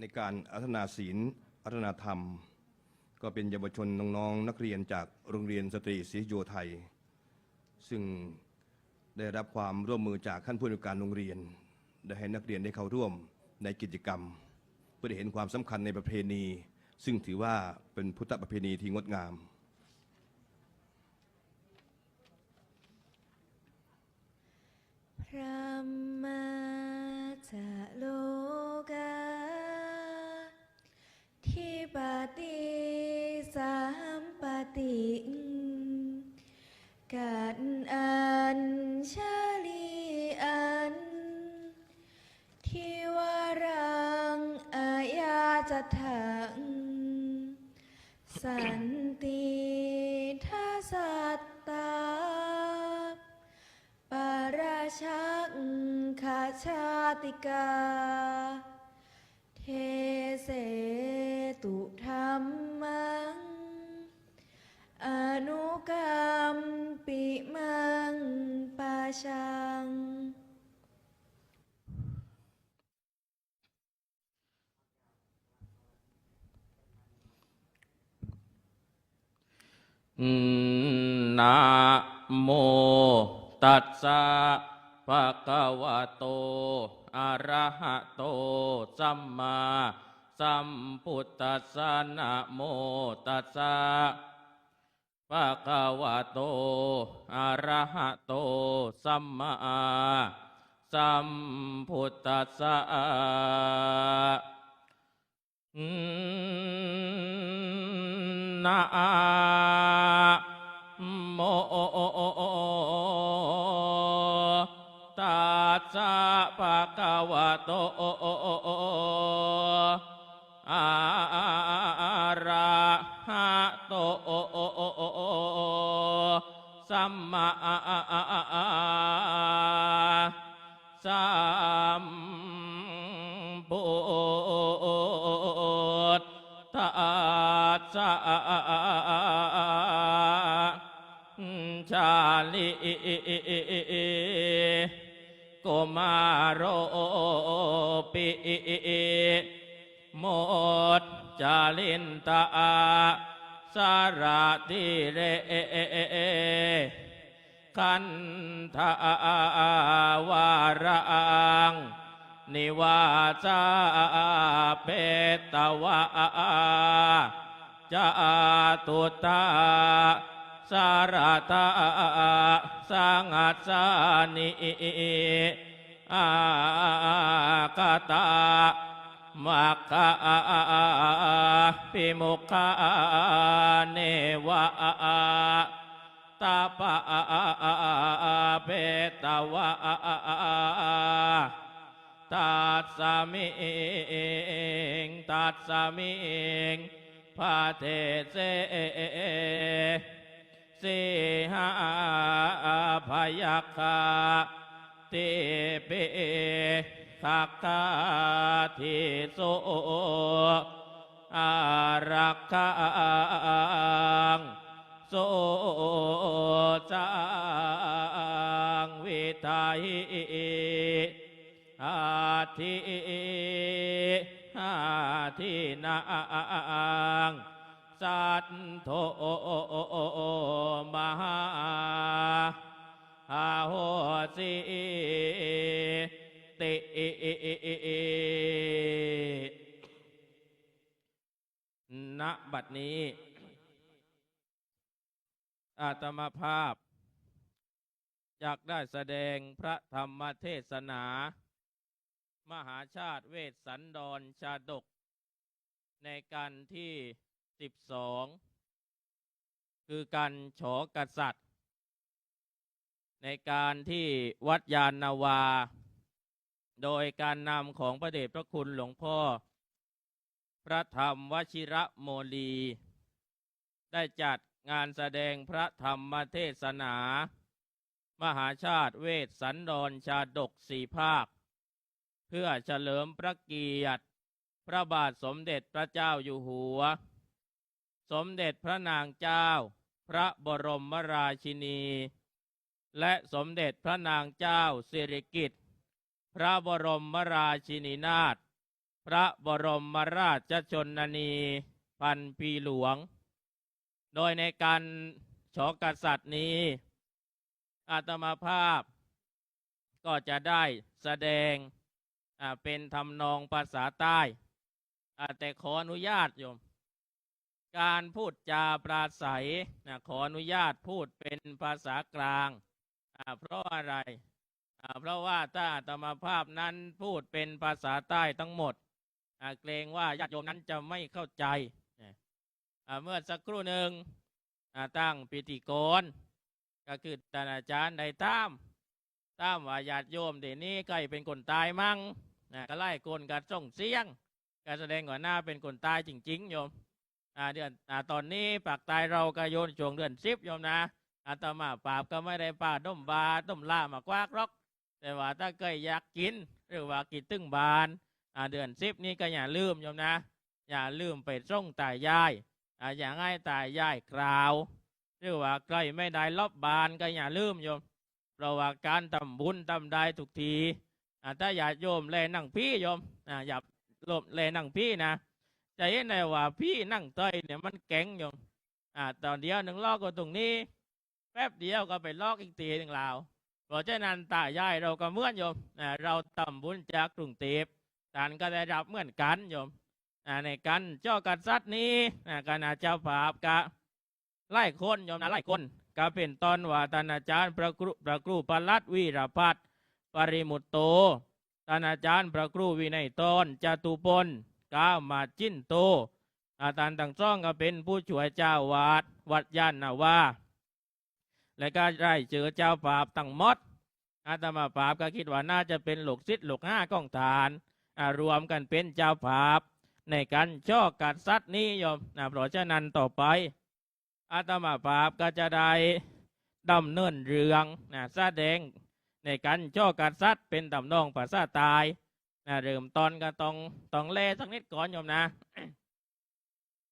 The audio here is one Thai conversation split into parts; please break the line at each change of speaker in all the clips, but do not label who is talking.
ในการพัฒนาศีลพัฒนาธรรมก็เป็นเยาวชนน้องๆนักเรียนจากโรงเรียนสตรีศรีโยไทยซึ่งได้รับความร่วมมือจากท่านผู้อำนวยการโรงเรียนได้ให้นักเรียนได้เข้าร่วมในกิจกรรมเพื่อเห็นความสำคัญในประเพณีซึ่งถือว่าเป็นพุทธประเพณีที่งดงาม
พระมาจะโลกาทิปติสามปติกันอัญชลีอันทิวรังอายาจะถังสันติทัสสัตตาปาราชักขาชาติกาเทเสตุธรรมังอนุกรรมปิมังปาชัง
นะโมตัสสะภะคะวะโตอะระหะโตสัมมาสัมพุทธัสสะนะโมตัสสะภะคะวะโตอะระหะโตสัมมาสัมพุทธัสสะนะโมตัสสะภะคะวะโตอะระหะโตสัมมาสัมพุทธัสสะชาลิโกมาโรปิโมดจาลินตาสารติเรคันธาวารังนิวาสาเปตวะจาตุตาสารตาสังัสสานิอากตามัคคะปิมุขะเนวะตาปะเปตวะตัสสมิงตัสสมิงพาเทเสสิหาพยัคฆาติปิทักขาทิโสอารักขังโสจังวิทาหิอาทินังสัทโธมหาโหสิติณบัดนี้อาตมาภาพอยากได้แสดงพระธรรมเทศนามหาชาติเวสสันดรชาดกในการที่12คือการฉอกษัตริย์ในการที่วัดยานนาวา โดยการนำของพระเดชพระคุณหลวงพ่อพระธรรมวชิระโมลี ได้จัดงานแสดงพระธรรมเทศนา มหาชาติเวสสันดรชาดกสี่ภาค เพื่อเฉลิมพระเกียรติพระบาทสมเด็จพระเจ้าอยู่หัว สมเด็จพระนางเจ้าพระบรมราชินี และสมเด็จพระนางเจ้าสิริกิติ์พระบรมราชินีนาถพระบรมราชชนนีพันปีหลวง โดยในการฉลองกษัตริย์นี้อาตมาภาพก็จะได้แสดงเป็นทำนองภาษาใต้แต่ขออนุญาตโยมการพูดจาปราศัยขออนุญาตพูดเป็นภาษากลางเพราะอะไรเพราะว่าถ้าอาตมาภาพนั้นพูดเป็นภาษาใต้ทั้งหมดเกรงว่าญาติโยมนั้นจะไม่เข้าใจเมื่อสักครู่หนึ่งตั้งพิธีกรก็คือท่านอาจารย์ได้ตามว่าญาติโยมเดี๋ยวนี้ใกล้เป็นคนตายมั่งก็ไล่คนกันส่งเสียงการแสดงก่อนหน้าเป็นคนตายจริงๆโยมเดือนตอนนี้ปากตายเราก็โยนช่วงเดือน10โยมนะอาตมาปราบก็ไม่ได้ป่าต้มบาต้มล่ามากวากรอกแต่ว่าถ้าเคยอยากกินหรือว่ากินตึ้งบานเดือน10นี้ก็อย่าลืมโยมนะอย่าลืมไปส่งตายายอย่างให้ตายายกล่าวหรือว่าใกล้ไม่ได้ลบบานก็อย่าลืมโยมเพราะว่าการทำบุญทำได้ทุกทีถ้าอย่าโยมแลนั่งพี่โยมอย่าลบแลนั่งพี่นะจะเห็นได้ว่าพี่นั่งเตยเนี่ยมันแข็งโยมตอนเดียวหนึ่งลอกก็ตรงนี้แป๊บเดียวก็ไปลอกอีกทีหนึ่งลาวเพราะฉะนั้นตายายเราก็เหมือนโยมเราทำบุญจากกรุงเทพท่านก็ได้รับเหมือนกันโยมในการเจ้ากษัตริย์นี้คณะเจ้าภาพก็ไล่คนโยมนะไล่คนก็เป็นตอนว่าท่านอาจารย์พระครูปลัดวีรพัฒน์ปริมุตโตท่านอาจารย์พระครูวินัยตนจตุพลก้ามาจิ้นโตท่านทั้งสองก็เป็นผู้ช่วยเจ้าวาดวัดยานนาวาและก็ได้เจอเจ้าภาพตั้งหมดอาตมาภาพก็คิดว่าน่าจะเป็นลูกศิษย์ลูก5ของฐานรวมกันเป็นเจ้าภาพในการช่อกัดซัดนี้โยมเพราะฉะนั้นต่อไปอาตมาภาพก็จะได้ดำเนินเรื่องแสดงในการช่อกัดซัดเป็นตำนองภาษาใต้เริ่มตอนก็ต้องเล่สักนิดก่อนโยมนะ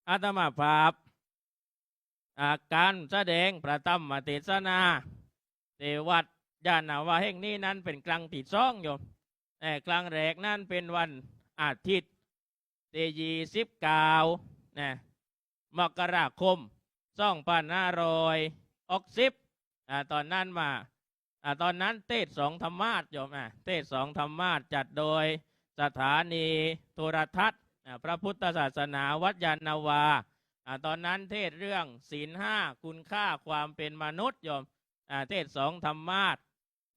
อาตมาภาพการแสดงพระธรรมเทศนาเทวัดยานนาวาแห่งนี้นั้นเป็นครั้งที่2โยมครั้งแรกนั้นเป็นวันอาทิตย์ที่29มกราคม2560ตอนนั้นมาตอนนั้นเทศ2ธรรมาสโยมเทศ2ธรรมาสจัดโดยสถานีโทรทัศน์พระพุทธศาสนาวัดยานนาวาตอนนั้นเทศเรื่องศีล5คุณค่าความเป็นมนุษย์โยมเทศ2ธรรมาส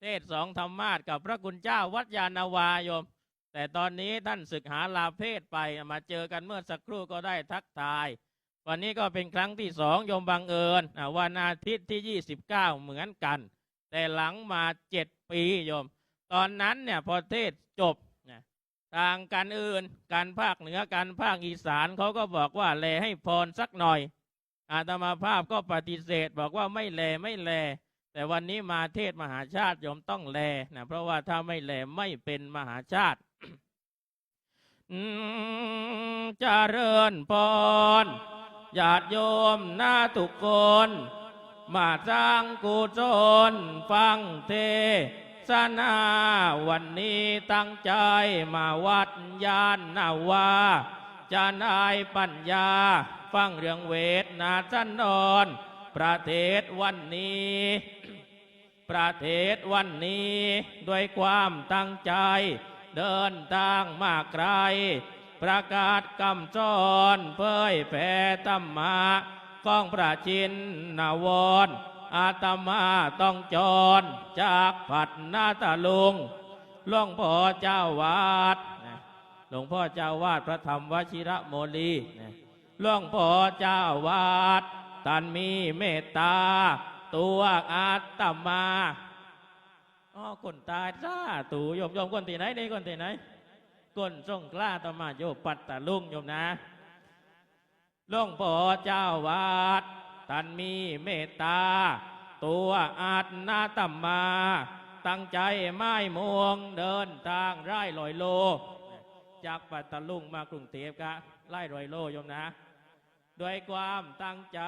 เทศ2ธรรมาสกับพระคุณเจ้าวัดยานนาวาโยมแต่ตอนนี้ท่านศึกหาลาเพศไปมาเจอกันเมื่อสักครู่ก็ได้ทักทายวันนี้ก็เป็นครั้งที่2โยมบังเอิญวันอาทิตย์ที่29เหมือนกันแต่หลังมา7 ปีโยมตอนนั้นเนี่ยพอเทศจบทางการอื่นการภาคเหนือการภาคอีสานเขาก็บอกว่าแลให้พรสักหน่อยอาตมาภาพก็ปฏิเสธบอกว่าไม่แลแต่วันนี้มาเทศมหาชาติโยมต้องแลเพราะว่าถ้าไม่แลไม่เป็นมหาชาติเจริญพรญาติโยมนาทุกคนมาสร้างกุศลฟังเทศนาวันนี้ตั้งใจมาวัดยานนาวาจะนายปัญญาฟังเรื่องเวทนาสันดรประเทศวันนี้ด้วยความตั้งใจเดินทางมาไกลประกาศคำสอนเผยแผ่ธรรมะของพระชินนวรอาตมาต้องจรจากผัดนาตาลุงหลวงพ่อเจ้าวาดหลวงพ่อเจ้าวาดพระธรรมวชิระโมลีหลวงพ่อเจ้าวาดท่านมีเมตตาตัวอาตมา อ๋อคนตายซาตู่โยมคนที่ไหนนี่คนที่ไหนคนสงขลาต่อมาโยปัตตาลุงโยมนะหลวงพ่อเจ้าวาดท่านมีเมตตาตัวอาจนาตัมมาตั้งใจไม้มวงเดินทางไร่ลอยโลจากปัตตาลุงมากรุงเทพกะไล่ลอยโลโยมนะด้วยความตั้งใจ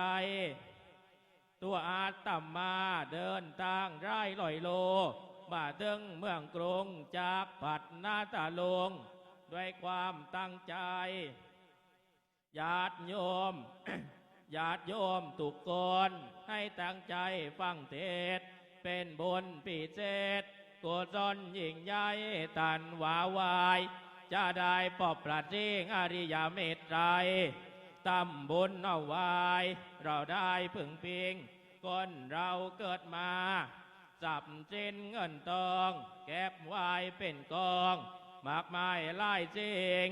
ตัวอาจตัมมาเดินทางไร่ลอยโลมาถึงเมืองกรุงจากปัตนาตาลุงด้วยความตั้งใจญาติโยม ญาติโยมทุกคนให้ตั้งใจฟังเทศน์เป็นบุญพิเศษกุศลยิ่งใหญ่ตันวาวายจะได้ปอบประทิงอริยเมตไตรทำบุญเอาไว้เราได้พึ่งพิงคนเราเกิดมาสับสินเงินทองเก็บไว้เป็นกองมากมายหลายสิ่ง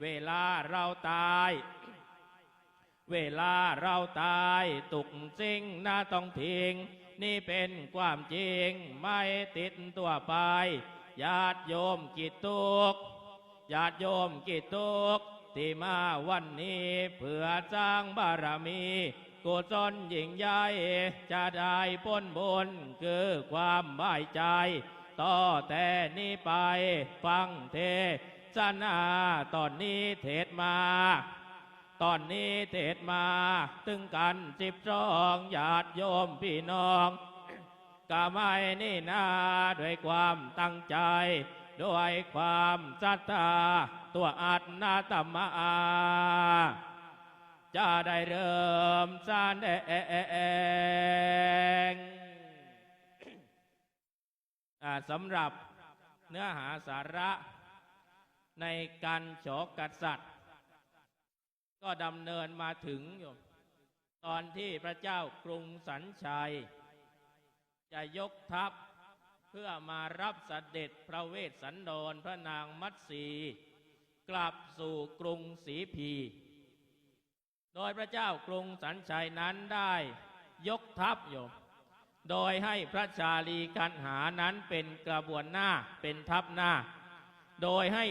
เวลาเราตายเวลาเราตายตุกสิ่งน่าต้องทิ้งนี่เป็นความจริงไม่ติดตัวไปญาติโยมกิจทุกญาติโยมกิจทุกที่มาวันนี้เพื่อสร้างบารมีกุศลยิ่งใหญ่จะได้พ้นบุญคือความบายใจต่อแต่นี้ไปฟังเทศนาตอนนี้เทศมาตอนนี้เทศมาตึงกัน12ญาติโยมพี่น้องก็ไม่นี่นาด้วยความตั้งใจด้วยความศรัทธาตัวอาตนาตัมมาจะได้เริ่มแสดงสำหรับเนื้อหาสาระในการโฉกกษัตริย์ก็ดำเนินมาถึงอยู่ตอนที่พระเจ้ากรุงสัญชัยจะยกทัพเพื่อมารับเสด็จพระเวสสันดรพระนางมัตสีกลับสู่กรุงศรีพีโดยพระเจ้ากรุงสัญชัยนั้นได้ยกทัพอยู่โดยให้พระชาลีกันหานั้นเป็นกระบวนหน้าเป็นทัพหน้าโดยให้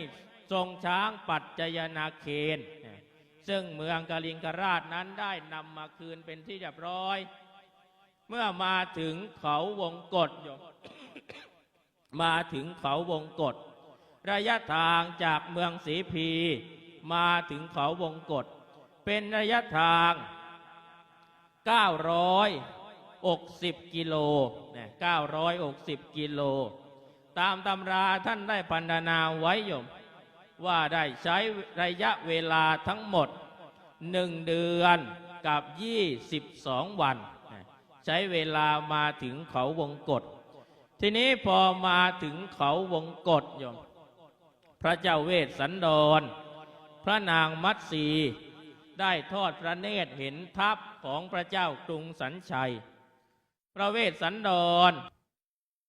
ทรงช้างปัจจยนาเคนซึ่งเมืองกลิงกราชนั้นได้นำมาคืนเป็นที่เรียบร้อยเมื่อมาถึงเขาวงกฏ มาถึงเขาวงกฏระยะทางจากเมืองศรีพีมาถึงเขาวงกฏเป็นระยะทาง960 กิโล960 กิโลตามตำราท่านได้พรรณนาไว้อยู่ว่าได้ใช้ระยะเวลาทั้งหมด1 เดือนกับ22 วันใช้เวลามาถึงเขาวงกฏทีนี้พอมาถึงเขาวงกฏโยมพระเจ้าเวสสันดรพระนางมัตสีได้ทอดพระเนตรเห็นทัพของพระเจ้ากรุงสัญชัยพระเวสสันดร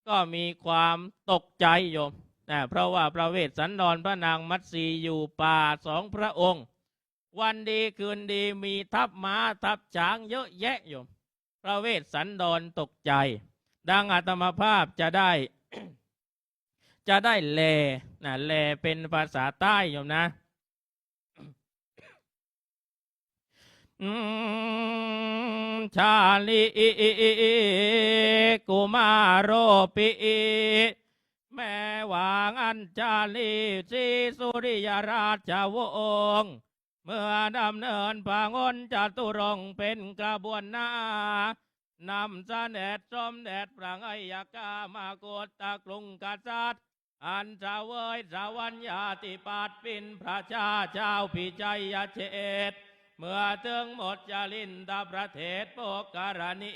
ก็มีความตกใจโยมเพราะว่าพระเวสสันดรพระนางมัตสีอยู่ป่า2 พระองค์วันดีคืนดีมีทัพม้าทัพช้างเยอะแยะโยมพระเวสสันดรตกใจดังอาตมาภาพจะได้ แลเป็นภาษาใต้โยมนะชาลีกุมาโรปิแม่วางอัญชาลีสีสุริยราชวงศ์เมื่อดำเนินพางนจตุรงค์เป็นกระบวนหน้านำเสด็จสมเด็จพระอัยกามากฏตกรุงกษัตริย์อันเสวยสวรรยาธิปัตย์เป็นพระชาเจ้าพิชัยเชษฐ์เมื่อถึงหมดจรินทประเทศโปกรณี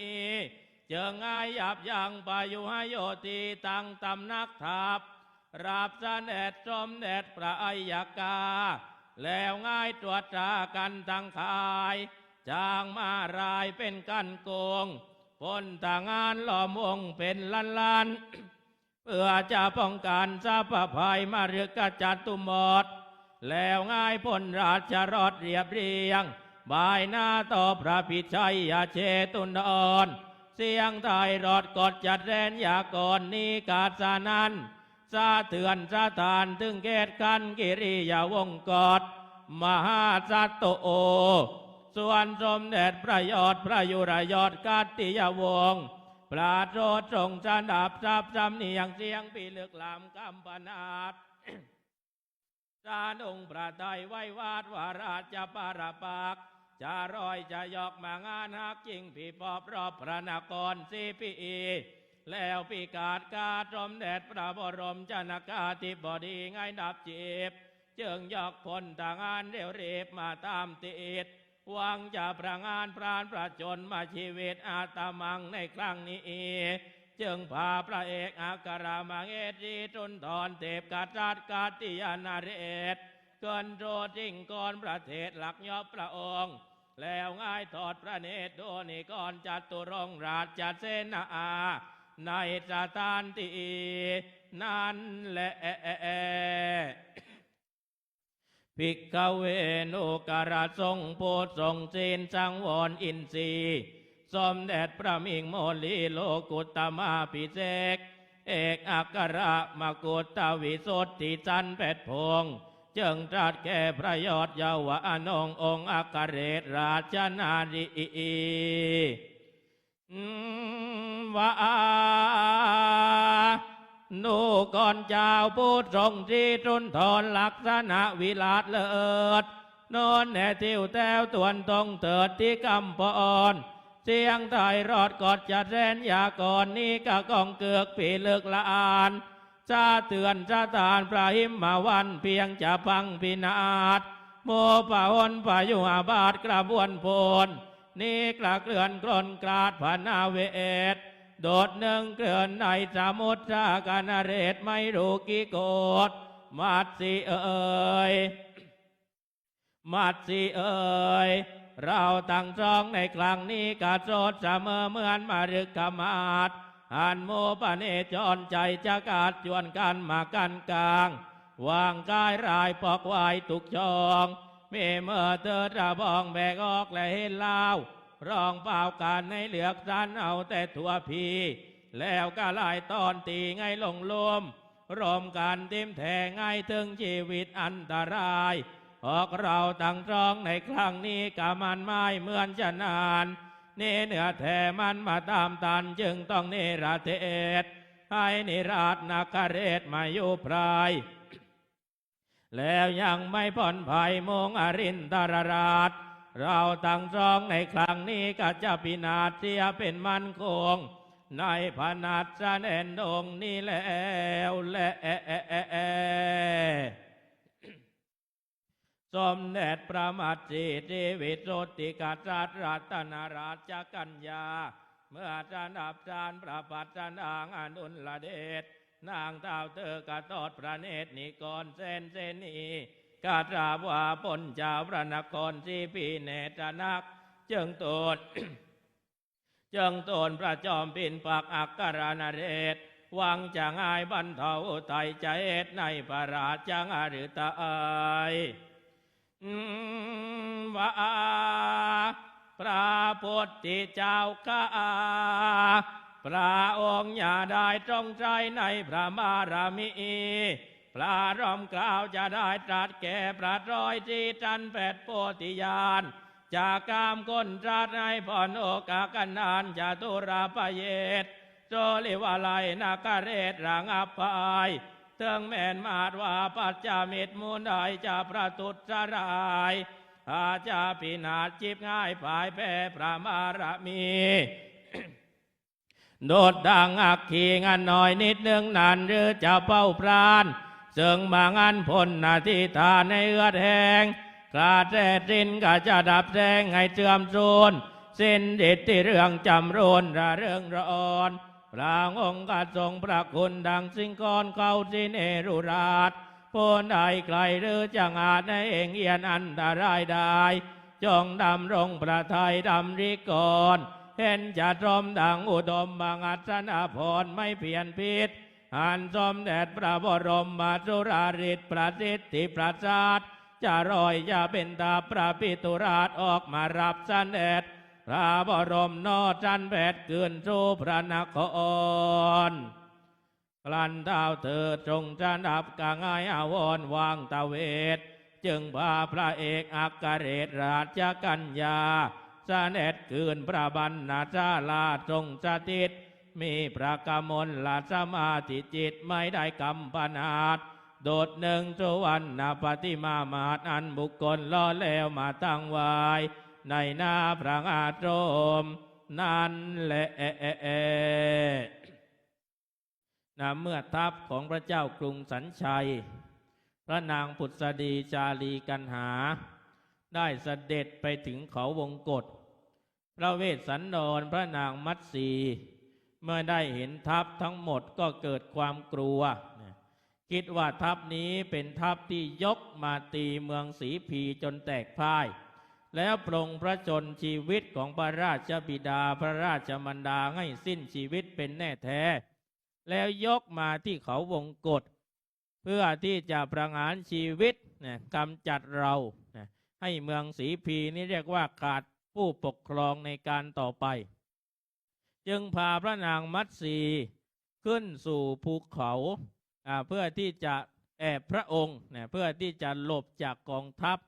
เจอง่ายยับยั้งปยุหโยตีตั้งตำนักทัพรับเสด็จสมเด็จพระอัยกาแล้วง่ายตรวจตรากันทั้งขายจางมารายเป็นกันโกงพ้นต่างงานล้อมวงเป็นล้านเพื่อจะป้องกันทรัพย์ภัยมาเรือกจัดตุมอดแล้วง่ายพ้นราชรอดเรียบเรียงบายหน้าต่อพระพิชัยเชตุนดร สียงไทยรอดกดจัดแดนยากรนี้กาสานันสะเถือนสะทานถึงเกตกันกิริยาวงกอดมหาสัตโตส่วนสมเด็จพระยอดพระยุรยอดกัตติยวงศ์พระโสดทรงจันดับซับจำเนียงเสียงปีลึกลำกำปนาด สานุงพระไทยไว้วาดวาราชปาราปากจะรอยจะยอกมางานฮักจริงผีปอบรอบพระนครสีปีแล้วปีกาดกาสมเด็จพระบรมชนกาธิบดีไงดับจีบจึงยอกพลทหารเร็วรีบมาตามติดหวังจะประงานพรานประจนมาชีวิตอาตมังในครั้งนี้จึงพาพระเอกอัครมังเอตีจุนทรเทพกษัตริย์กาติยานาเรศเกินโจจิงก่อนประเทศหลักยอบพระองค์แล้วง่ายทอดพระเนตรโดนิกรจัตุรงราชเสนาในสถานที่นั้นแหละภิกขเวนุกราทรงโพธิ์ทรงศีลสังวรอินทรีย์สมเด็จพระมิงโมลีโลกุตมาภิเษกเอกอัครมกุฏวิสุทธิจันเป็ดพงจึงตรัสแก่พระยอดเยาวอนงองค์อัครเรศราชนารีว่านูก่อนเจ้าผู้ทรงที่ทุนทรลักษณะวิลาศเลิศนอนแน่ทิวแต้วตวนตรงเถิดที่กำปอนเสียงไทยรอดกอดจัดแรนยากรนี้กะกองเกือกปีเลือกละอานชาเตือนชาตานพระหิมมาวันเพียงจะพังพินาศโมปะหนพายุอาบาทกระบวนโพนนี้กระเกลื่อนกลนกราดพนาเวทโดดหนึ่งเกลื่อนในสมุทรกาณเรศไม่รู้กี่โกดมัดสีเอ่ยมัดสีเอ่ยเราตั้งจองในครั้งนี้กาโจดเสมอเหมือนมารึกขมาศอันโมปเนจรใจจะกาดจวนกันมากันกลางวางกายรายปอกไว้ตุกจองเมื่อเธอจะบองแบกออกและเห็นเล่าร้องเปล่าการในเหลือกสันเอาแต่ถั่วพีแล้วก็ลายตอนตีไงลงลมรวมกันทิมแทงไงถึงชีวิตอันตรายออกเราตั้งจองในครั้งนี้กะมันไม่เหมือนจะนานเนื้อแท้มันมาตามตันจึงต้องเนรเทศให้นิราชนาคเรศมาอยู่พรายแล้วยังไม่ผ่อนภัยมงอรินทรราชเราตั้งจองในครั้งนี้ก็จะพินาศเสียเป็นมันคงในพนัสสะแนนดงนี้แล้วแลสมเด็จพระมัตสีทิวิสุทธิกษัตริย์รัตนราชกัญญาเมื่อจะนับจานพระปัจจนางอนุลเดชนางเท้าเธอกระทอดพระเนตรนิกรเซนีกาตราบว่าปนเจ้าพระนครสีพีเนตรนักจึงโตน จึงโตนพระจอมปินปักอักกรณเรศหวังจะง่ายบรรเทาไตใจในพระราชงหฤทัยว่าพระพุทธเจ้าข้าพระองค์อย่าได้จงใจในพระบารมีพระรอมกล่าวจะได้ตรัสแก่พระร้อยที่จันแปดโพธิญาณจากกามคนตรัสให้ผ่อนโอกากันนานจะตุราปเยตโจลิวาลัยนาคเรศรังอภายเทิงแม่นมาดว่าปัจจามิตรมูลใดจะประทุษรายอาจาพินาศจิบง่ายภายแพ้พระบารมี โดดดังอักขีงานหน่อยนิดนึงนานหรือจะเป้าพรานซึ่งบางอันพลนาทีทานในเอือดแหงกาแท้สิ้นก็จะดับแสงให้เสื่อมสูญสิ้นดิที่เรื่องจำรูนระเรื่องร้อนพระองค์ก็ทรงพระคุณดังสิงกรเขาสิเนรุราชผู้ใดไกลหรือจังอาจในเองเอียนอันตรายได้จงดำรงพระทัยดำริกรเห็นจะตรมดังอุดมบังอัศนาพรไม่เพียนพิษอันสมเด็จพระบรมมาจุราริศประสิทธิประสาทจะรอยจะเป็นตาพระปิตุราชออกมารับเสด็จ ระบรมโนจันทร์แผดคืนสู่พระนครกลันเท้าเถิดจงจันดับกางายอาวรวางตะเวทจึงพาพระเอกอัครเรศราชกัญญาเสด็จคืนพระบรรณาชาลาทรงสถิตมีพระกมลลาสมาธิจิตไม่ได้กำปนาดโดดหนึ่งสุวรรณปฏิมามาตอันบุคคลล่อแล้วมาตั้งไว้ในหน้าพระอาตรมนั่นแหละเมื่อทัพของพระเจ้ากรุงสัญชัยพระนางผุดสดีจารีกันหาได้เสด็จไปถึงเขาวงกฏพระเวสสันดรพระนางมัตสีเมื่อได้เห็นทัพทั้งหมดก็เกิดความกลัวคิดว่าทัพนี้เป็นทัพที่ยกมาตีเมืองศรีพีจนแตกพ่ายแล้วปรงพระชนชีวิตของพระราชบิดาพระราชมารดาให้สิ้นชีวิตเป็นแน่แท้แล้วยกมาที่เขาวงกฏเพื่อที่จะประหารชีวิตกำจัดเราให้เมืองศรีพีนี้เรียกว่าขาดผู้ปกครองในการต่อไปจึงพาพระนางมัตสีขึ้นสู่ภูเขาเพื่อที่จะแอบพระองค์เพื่อที่จะหลบจากกองทัพ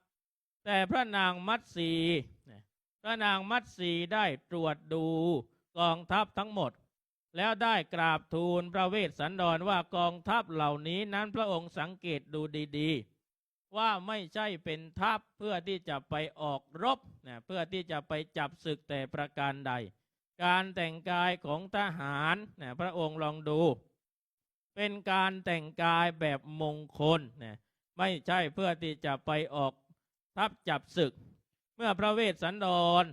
แต่พระนางมัตสีได้ตรวจดูกองทัพทั้งหมดแล้วได้กราบทูลพระเวสสันดรว่ากองทัพเหล่านี้นั้นพระองค์สังเกตดูดีๆว่าไม่ใช่เป็นทัพเพื่อที่จะไปออกรบเพื่อที่จะไปจับศึกแต่ประการใดการแต่งกายของทหารพระองค์ลองดูเป็นการแต่งกายแบบมงคลไม่ใช่เพื่อที่จะไปออกทัพจับศึกเมื่อพระเวสสันดร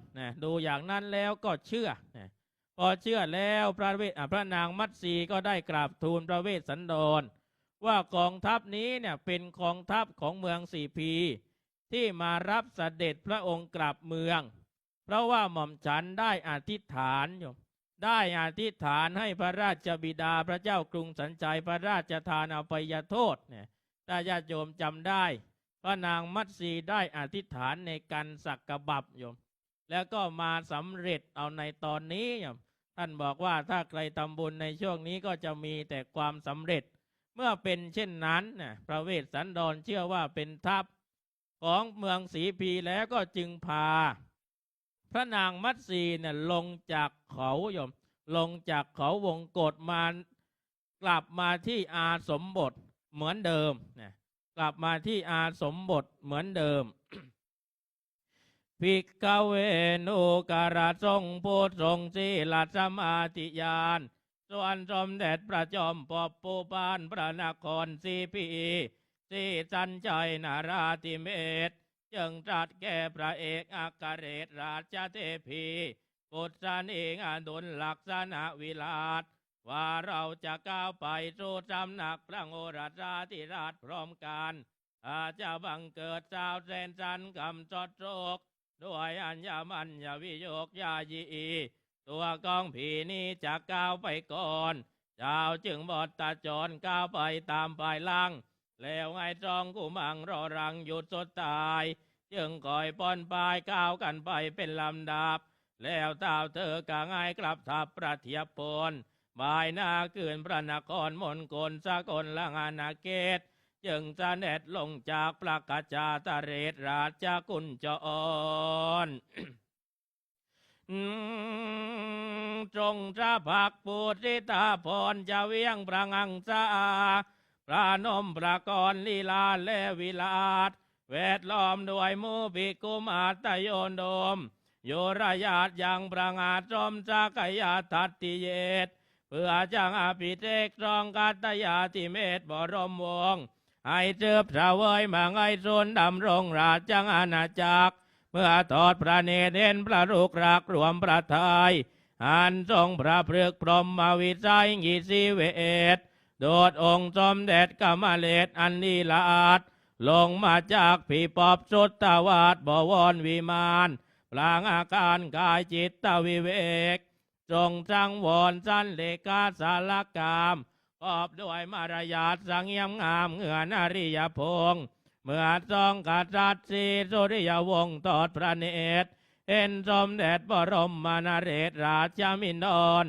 ดูอย่างนั้นแล้วก็เชื่อพอเชื่อแล้วพระนางมัตสีก็ได้กราบทูลพระเวสสันดรว่ากองทัพนี้เป็นกองทัพของเมืองศรีพีที่มารับเสด็จพระองค์กลับเมืองเพราะว่าหม่อมฉันได้อธิษฐานให้พระราชบิดาพระเจ้ากรุงสัญชัยพระราชทานอภัยโทษถ้าญาติโยมจำได้พระนางมัตสีได้อธิษฐานในการสักกบับโยมแล้วก็มาสำเร็จเอาในตอนนี้โยมท่านบอกว่าถ้าใครทำบุญในช่วงนี้ก็จะมีแต่ความสำเร็จเมื่อเป็นเช่นนั้นพระเวสสันดรเชื่อว่าเป็นทัพของเมืองศรีพีแล้วก็จึงพาพระนางมัตสีลงจากเขาโยมลงจากเขาวงกฏมากลับมาที่อาสมบทเหมือนเดิมกลับมาที่อาสมบทเหมือนเดิมภิกขเวนุการะทรงโพธิทรงศีลสมาธิญาณส่วนสมเด็จพระจอมปอบปูปานพระนครศรีพีที่จันชัยนาราธิเบศรจึงตรัสแก่พระเอกอัครเรศราชเทพีปุตตานิงอดุลลักษณะวิราชว่าเราจะก้าวไปสู่ตำหนักพระโอรสาธิราชพร้อมกันอาจจะบังเกิดเจ้าแสนจันกำจดโรคด้วยอัญญมัญญวิโยคยายีตัวกองผีนี้จะก้าวไปก่อนเจ้าจึงบอดตาจรก้าวไปตามภายหลังแล้วไงจองกุมังรอรังหยุดสุดตายจึงคอยป้อนปลายก้าวกันไปเป็นลำดับแล้วเท้าเธอกะง่ายกลับทับประเทียบพลบายหน้าเกินพระนครมนกลสกลละอาณาเขตจึงจะเด็ดลงจากพระกาจาตเรศราชกุญจรจงพระภักปุริตาพรจะเวียงพระงังสาพระนมพระกรลีลาและวิลาศแวดล้อมด้วยมูภิกขุมาตโยนโดมโยรยาตยังประงาตรมจักยาทัตติเยตเพื่อจังอภิเทกรองกัตยาติเมตบรมวงศ์ให้เจือบเสวยมาไงส่วนดำรงราชจังอาณาจักรเมื่อทอดพระเนตรเห็นพระลูกรักรวมพระทัยอันทรงพระพฤกษ์พรหมวิสัยกิสิเวทโดดองค์สมเด็จกมเลศอันลีลาศลงมาจากผีปอบสุตตวาสบวรวิมานพลางอาการกายจิตตวิเวกทรงจังวรสันเลกาสารกามกอบด้วยมารยาทสังเงียมงามเหงื่อนอริยพงศ์เมื่อทรงกษัตริย์ศรีสุริยวงศ์ทอดพระเนตร เห็นสมเด็จบรมนเรศราชมินดร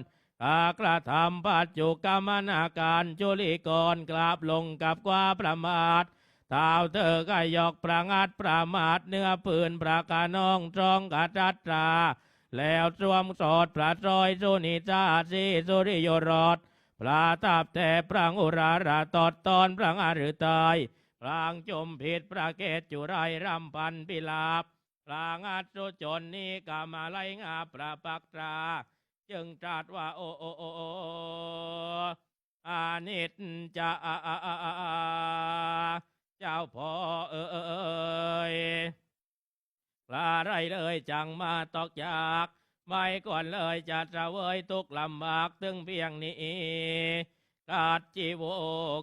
กระทำปัจจุกรรมนาการจุลิกรกราบลงกับความประมาทเท้าเธอก็ยกประงัดประมาทเนื้อปืนประกาน้องตรองกระจัดตราแล้วสวมสอดพระจอยสุนิจาสีสุริโยรสพระตับแต่พระอุราราตอดตอนพระอฤทัยพระจมผิดพระเกศจุไรรำพันพิลาภพระงัดสุจนนี้กามาไลงาพระปักตราจึงตรัสว่าโออานิจจะเจ้าพ่อยพระไรเลยจังมาตอกยากไม่ก่อนเลยจะเสวยทุกลำบากถึงเพียงนี้กาดจีโว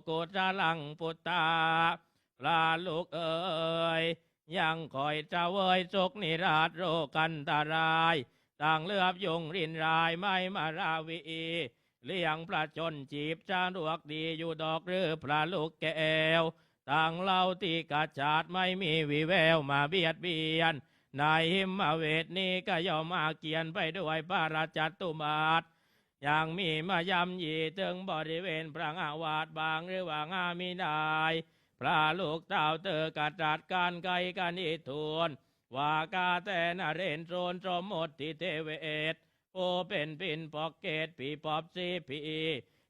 กุจลังปุตตาพระลูกยังคอยเสวยสุขนิราชโรกันตารายต่างเลือบยงรินรายไม่มาราวีเลี้ยงพระชนจีบจานดวกดีอยู่ดอกหรือพระลูกแก้วต่างเล่าตีกาจาดไม่มีวิแววมาเบียดเบียนนายหิมเวทนี้ก็ย่อมมาเกียนไปด้วยพระราชตุมาตยังมีมายำยีถึงบริเวณพระอาวาสบางหรือว่างามีนายพระลูกเต่าเตอกระจัดการไกกันอิทูลว่ากาแต่นเรนโซนสมมติเทเวตโอเป็นปินปอกเกตปีปอบซีพี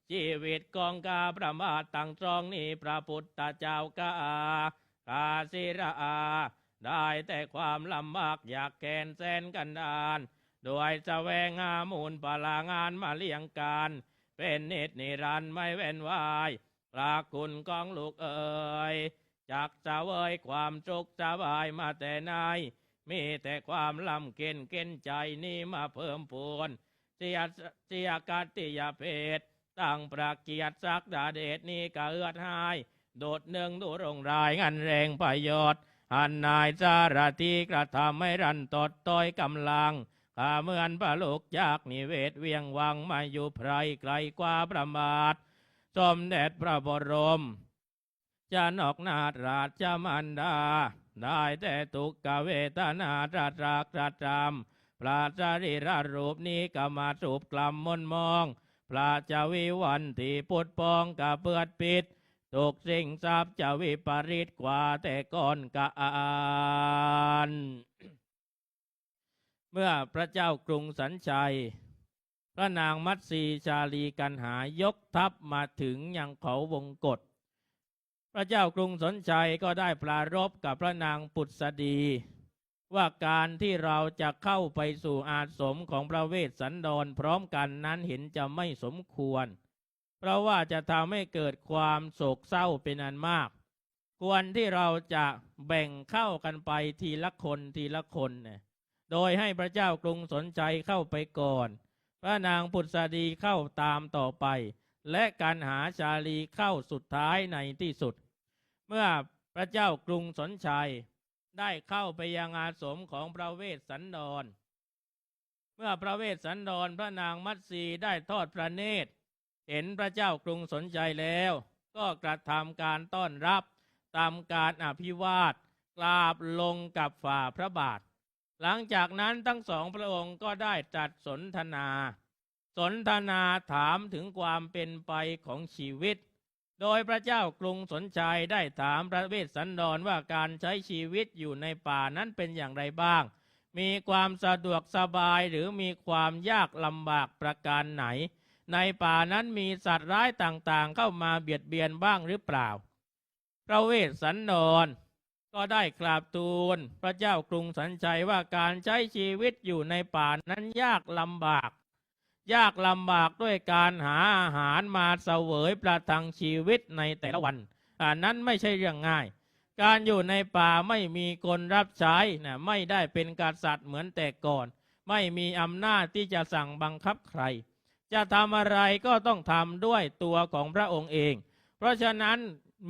ชีวิตกองกาประมาทตั้งตรองนี้พระพุทธเจ้ากาศิราได้แต่ความลำบากอยากแกนแสนกันดานโดยแสวงหามูลพลางานมาเลี้ยงกันเป็นนิจนิรันดร์ไม่เว้นวายพระคุณกองลูกจักเสวยความสุขสบายมาแต่ไหนมีแต่ความลำเกินใจนี้มาเพิ่มพูนเสียกติยาเพศตั้งประเกียรติศักดาเดชนี้กะเอื้อหายโดดเนืองดูรงรายงันแรงประโยชน์หันนายจารตีกระทำให้รันตดต้อยกำลังข้าเหมือนพระลูกยากนิเวศเวียงวังมาอยู่ไพรไกลกว่าประมาทสมเด็จพระบรมจะนอกนาถราชมันดาได้แต่ทุกขเวทนาตรัสรักตรัสจำพระจริยรูปนี้ก็มาสูบกลัมมนมองพระเจ้าวิวันที่ปุดปองกะเปิดปิดทุกสิ่งทรัพย์จะวิปริตกว่าแต่ก่อนกาลเมื่อพระเจ้ากรุงสัญชัยพระนางมัตสีชาลีกันหายกทัพมาถึงยังเขาวงกฏพระเจ้ากรุงสนชัยก็ได้ปรารภกับพระนางปุษดีว่าการที่เราจะเข้าไปสู่อาสมของพระเวสสันดรพร้อมกันนั้นเห็นจะไม่สมควรเพราะว่าจะทำให้เกิดความโศกเศร้าเป็นอันมากควรที่เราจะแบ่งเข้ากันไปทีละคนเนี่ยโดยให้พระเจ้ากรุงสนชัยเข้าไปก่อนพระนางปุษดีเข้าตามต่อไปและกันหาชาลีเข้าสุดท้ายในที่สุดเมื่อพระเจ้ากรุงสนชัยได้เข้าไปยังอาสมของพระเวสสันดรเมื่อพระเวสสันดรพระนางมัตสีได้ทอดพระเนตรเห็นพระเจ้ากรุงสนชัยแล้วก็กระทำการต้อนรับตามการอภิวาทกราบลงกับฝ่าพระบาทหลังจากนั้นทั้งสองพระองค์ก็ได้จัดสนทนาถามถึงความเป็นไปของชีวิตโดยพระเจ้ากรุงสนชัยได้ถามพระเวสสันดรว่าการใช้ชีวิตอยู่ในป่านั้นเป็นอย่างไรบ้างมีความสะดวกสบายหรือมีความยากลำบากประการไหนในป่านั้นมีสัตว์ร้ายต่างๆเข้ามาเบียดเบียนบ้างหรือเปล่าพระเวสสันดรก็ได้กราบทูลพระเจ้ากรุงสนชัยว่าการใช้ชีวิตอยู่ในป่านั้นยากลำบากด้วยการหาอาหารมาเสวยประทังชีวิตในแต่ละวันนั้นไม่ใช่เรื่องง่ายการอยู่ในป่าไม่มีคนรับใช้ไม่ได้เป็นกษัตริย์เหมือนแต่ก่อนไม่มีอำนาจที่จะสั่งบังคับใครจะทำอะไรก็ต้องทำด้วยตัวของพระองค์เองเพราะฉะนั้น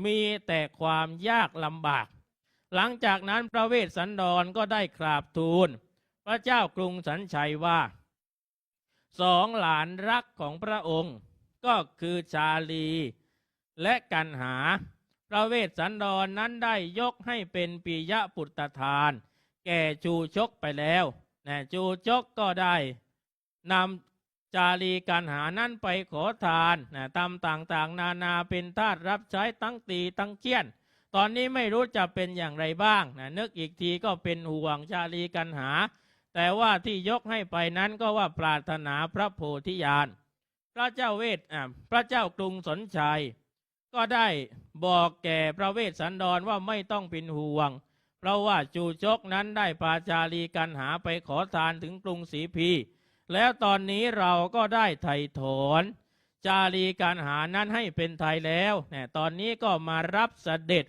มีแต่ความยากลำบากหลังจากนั้นพระเวสสันดรก็ได้กราบทูลพระเจ้ากรุงสัญชัยว่าสองหลานรักของพระองค์ก็คือชาลีและกันหาพระเวสสันดรนั้นได้ยกให้เป็นปิยปุตตทานแก่ชูชกไปแล้ว จูจกก็ได้นำจารีกันหานั้นไปขอทานตำต่างๆนานาเป็นทาสรับใช้ตั้งตีตั้งเคี่ยนตอนนี้ไม่รู้จะเป็นอย่างไรบ้างนึกอีกทีก็เป็นห่วงจารีกันหาแต่ว่าที่ยกให้ไปนั้นก็ว่าปรารถนาพระโพธิญาณพระเจ้าพระเจ้ากรุงสนชัยก็ได้บอกแก่พระเวสสันดรว่าไม่ต้องเป็นห่วงเพราะว่าจูจกนั้นได้พาจารีกันหาไปขอทานถึงกรุงศรีพีแล้วตอนนี้เราก็ได้ไถ่ถอนจารีกันหานั้นให้เป็นไทยแล้วตอนนี้ก็มารับเสด็จ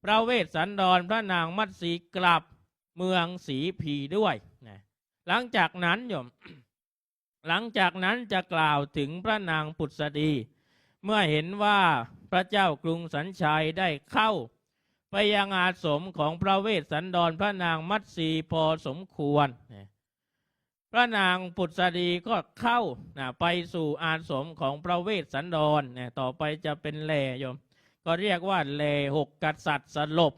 พระเวสสันดรพระนางมัตสีกลับเมืองศรีพีด้วยหลังจากนั้นโยม หลังจากนั้นจะกล่าวถึงพระนางปุษดีเมื่อเห็นว่าพระเจ้ากรุงสัญชัยได้เข้าไปยังอาสมของพระเวสสันดรพระนางมัตสีพอสมควรพระนางปุษดีก็เข้าไปสู่อาสมของพระเวสสันดรต่อไปจะเป็นแลโยมก็เรียกว่าแลหกกษัตริย์สลบ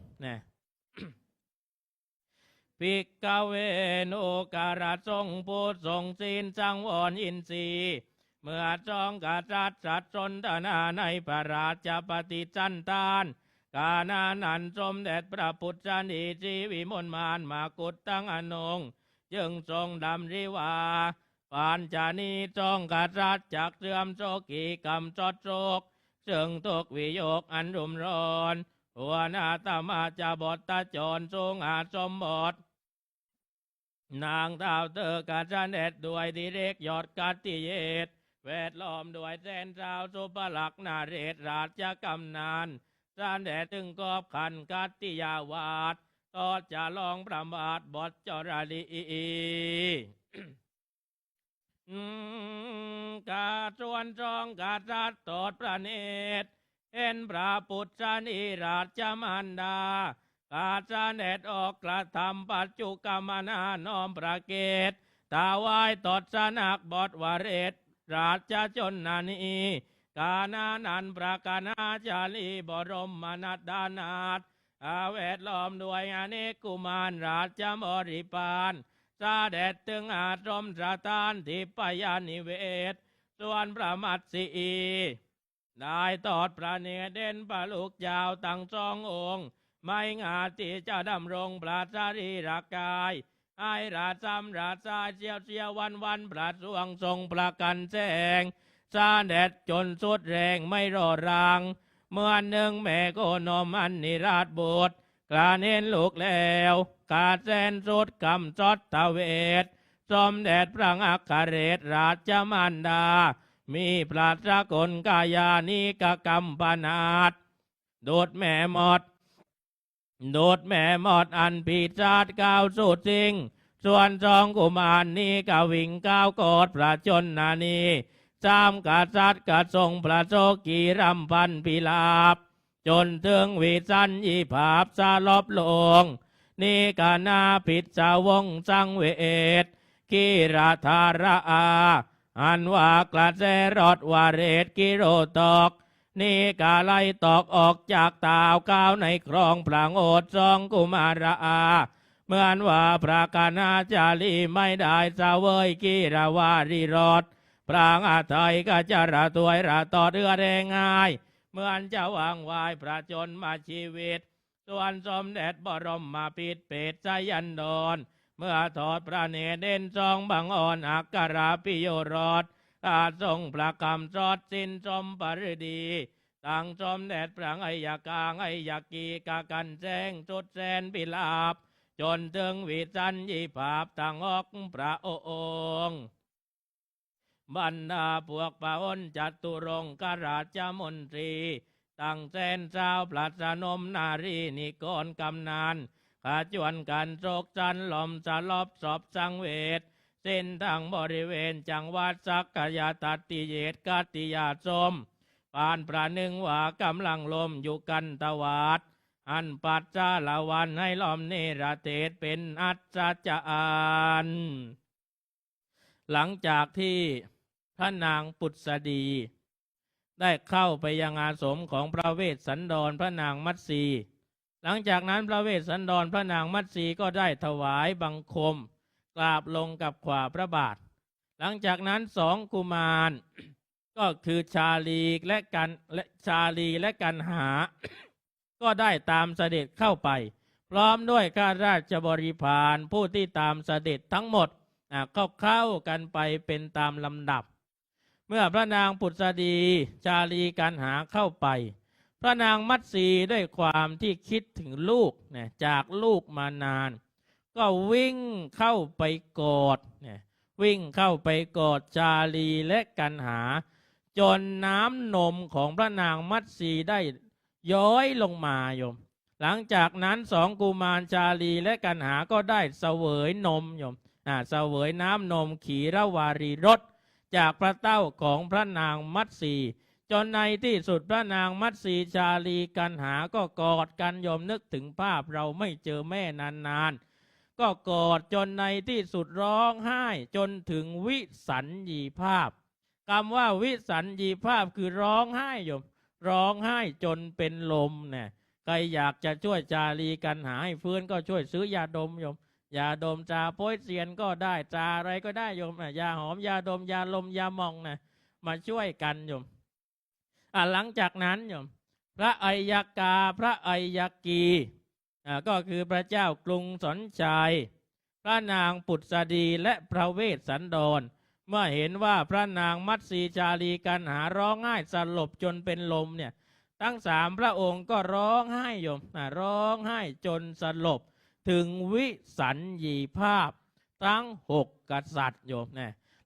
ภิกขเวโนการะทรงผู้ทรงศีลสังวรอินทรีย์เมื่อจองกษัตริย์สัตว์สนทนาในพระราชปฏิจันทานกานานันสมเด็จพระพุทธนีจีวิมลมานมากุฏตั้งอนงจึงทรงดำริว่าปานจานีจองกษัตริย์จากเสื่อมโศกีกรรมจดโศกจึงทุกวิโยกอันรุมร้อนหัวหน้าตมาจะบทตาจรทรงอาสมบทนางเท้าเธอกาจันเด็ดด้วยดิเรกยอดกัตติเยตแวดล้อมด้วยแสนเจ้าสุภลักษณ์นาเรศราชกำนานจันเด็ดถึงกอบขันกัตติยาวาดตอดจะลองประมาทบทจรลีกาชวนจองกาจัดตอดพระเนตรเห็นพระพุทธนิราชมันดากาจาเนตออกกระทำปัจจุกรรมนาน้อมประเกตตาวายตดสนักบทวเรศราชชนนานีกานานันประกานาจารีบรมนัดดานาถอาเวทล้อมด้วยอเนกกุมารราชบริพารสาเด็จถึงอาสมสถานทิพยานิเวศส่วนพระมัตสีได้ตอดพระเนตรเด่นพระลูกยาวตั้ง2 องค์ไม่งาที่จะดำรงพระสรีรกายให้ราชำราชาเชียววันพระสวงทรงประกันแสงสาเด็จจนสุดแรงไม่รอรางเมื่อหนึ่งแม่โกนมอันนิราชบุตรกลาเน้นลูกแล้วกาแสนสุดกำจดตะเวทสมเด็จพระอัครเรศราชมารดามีพระสกลกายานิกกรรมปนาตโดดแม่หมดอันผิดชาติก้าวสุดจริงส่วนจองกุมารนี้กวิ่งก้าวกอดพระชนนานีสามกษัตริย์กทรงพระโชกีรำพันพิลาบจนถึงวิสัญญีภาพสลบลงนี่กานาผิดสาวงสังเวชกิราธาระอาอันว่ากระแสรถวาเรศกิโรตอกนี่กาไลตอกออกจากตาวก้าวในครองพระโอษฐ์จองกุมารอาเหมือนว่าพระกานาจารีไม่ได้เสวยกิราวารีรถพระอาทัยก็จะระตวยระตอดเรือแรงง่ายเหมือนจะวางวายพระชนมาชีวิตส่วนสมเด็จบรมมาปิดเปตสยันดรเมื่อทอดพระเนตรเด่นจองบังอ่อนอักขราปิโยรสอาทรงพระกรรมจอดสินชมปริดีตั้งสมเด็จพระอัยกาอัยกีกากันแจ้งจุดแสนปิลาบจนถึงวิสัญญีภาพตั้งออกพระองค์บรรดาพวกพระอนจัตุรงกราชมนตรีตั้งแสนเจ้าพระสนมนารีนิกรกำนานขาจวนกันโศกจันหล่อมสลบศพสังเวชเส้นทางบริเวณจังหวัดสักกายตัตติเยตกัตติยาสมปานประหนึ่งว่ากำลังลมอยู่กันตวาดอันปัจจาละวันให้ล้อมเนรเทศเป็นอัศจรรย์หลังจากที่พระนางปุษดีได้เข้าไปยังอาสมของพระเวสสันดรพระนางมัตสีหลังจากนั้นพระเวสสันดรพระนางมัตสีก็ได้ถวายบังคม กราบลงกับขวาพระบาทหลังจากนั้นสองกุมาร ก็คือชาลีและกันหา ก็ได้ตามเสด็จเข้าไปพร้อมด้วยข้าราชบริพารผู้ที่ตามเสด็จทั้งหมดเข้ากันไปเป็นตามลำดับเมื่อพระนางปุษฎีชาลีกันหาเข้าไปพระนางมัตสีด้วยความที่คิดถึงลูกจากลูกมานานก็วิ่งเข้าไปกอดวิ่งเข้าไปกอดชาลีและกันหาจนน้ำนมของพระนางมัตสีได้ย้อยลงมาโยมหลังจากนั้นสองกุมารชาลีและกันหาก็ได้เสวยนมโยมเสวยน้ำนมขีรวารีรสจากพระเต้าของพระนางมัตสีจนในที่สุดพระนางมัตสีชาลีกันหาก็กอดกันโยมนึกถึงภาพเราไม่เจอแม่นานๆก็กอดจนในที่สุดร้องไห้จนถึงวิสัญญีภาพคำว่าวิสัญญีภาพคือร้องไห้โยมร้องไห้จนเป็นลมใครอยากจะช่วยชาลีกันหาให้ฟื้นก็ช่วยซื้อยาดมโยมยาดมจาโป้ยเซียนก็ได้จาอะไรก็ได้โยมยาหอมยาดมยาลมยามองมาช่วยกันโยมหลังจากนั้นโยมพระอัยยกาพระอัยยกีก็คือพระเจ้ากรุงสนชัยพระนางปุษฎีและพระเวสสันดรเมื่อเห็นว่าพระนางมัตสีชาลีกันหาร้องไห้สลบจนเป็นลมทั้งสามพระองค์ก็ร้องไห้โยมร้องไห้จนสลบถึงวิสัญญีภาพทั้ง6 กษัตริย์โยม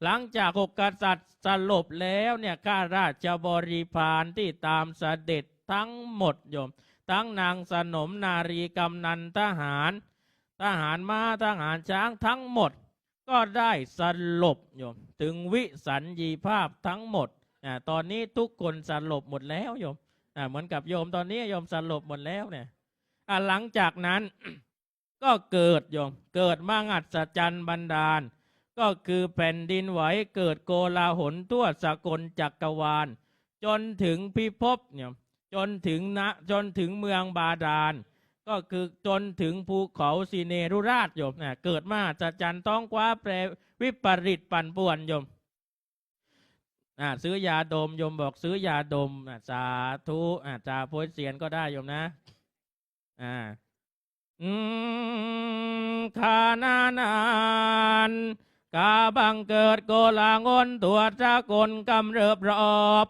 หลังจาก6 กษัตริย์สลบแล้วข้าราชบริพารที่ตามเสด็จทั้งหมดโยมทั้งนางสนมนารีกำนันทหารม้าทหารช้างทั้งหมดก็ได้สลบโยมถึงวิสัญญีภาพทั้งหมดตอนนี้ทุกคนสลบหมดแล้วโยมเหมือนกับโยมตอนนี้โยมสลบหมดแล้วหลังจากนั้น ก็เกิดโยมเกิดมหัศจรรย์บันดาลก็คือแผ่นดินไหวเกิดโกลาหลทั่วสกลจักรวาลจนถึงพิภพจนถึงเมืองบาดาลก็คือจนถึงภูเขาสิเนรุราชโยมเกิดมหัศจรรย์ท้องฟ้าแปรวิปริตปั่นป่วนโยมซื้อยาดมโยมบอกซื้อยาดมสาธุจาโพยเสียนก็ได้โยมนะขานานานกาบังเกิดโกลางนตัวจะกลกำเริบรอบ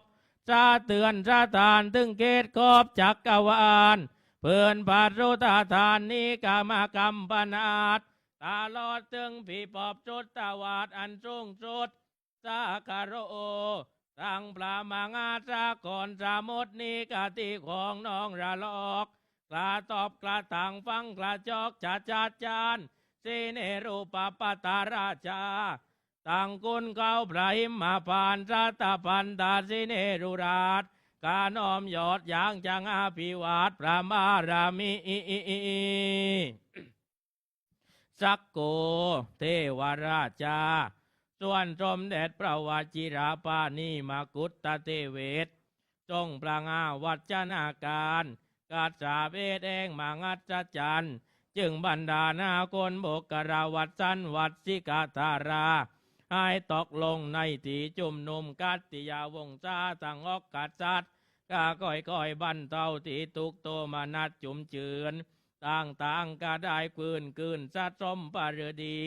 จะเตือนจะทานถึงเกตขอบจักรวาลเพื่อนผารุตาทานนี้กามากรรมปนาดตาลอดถึงผีปอบจุดตาวาดอันสูงสุดสาคาโรตั้งปลามางาจาก่อนสามดนี้กะติของน้องระลอกกล้าตอบกล้าต่างฟังกล้าจอกจัดจานสีเนรูปปตาราชาตั้งกุลเก้าพระหิมมาผ่านรัตพันตาสีเนรุราชการน้อมยอดอย่างจังอาภิวาทพระมารามิสักโกเทวราชาส่วนสมเด็จพระวชิราภานีมกุฏตเทเวศจงพระงาวัจนาการกาสาเวทเองมางัจจันจึงบรรดานาคนโบกราวัดสันวัดสิกาธาราให้ตกลงในที่จุมนุมกัตติยาวงศาตั้งอกกัดจัดกาก้อยบันเทาที่ตุกโตมานัดจุมเจือนต่างก็ได้คืนสะสมปรดี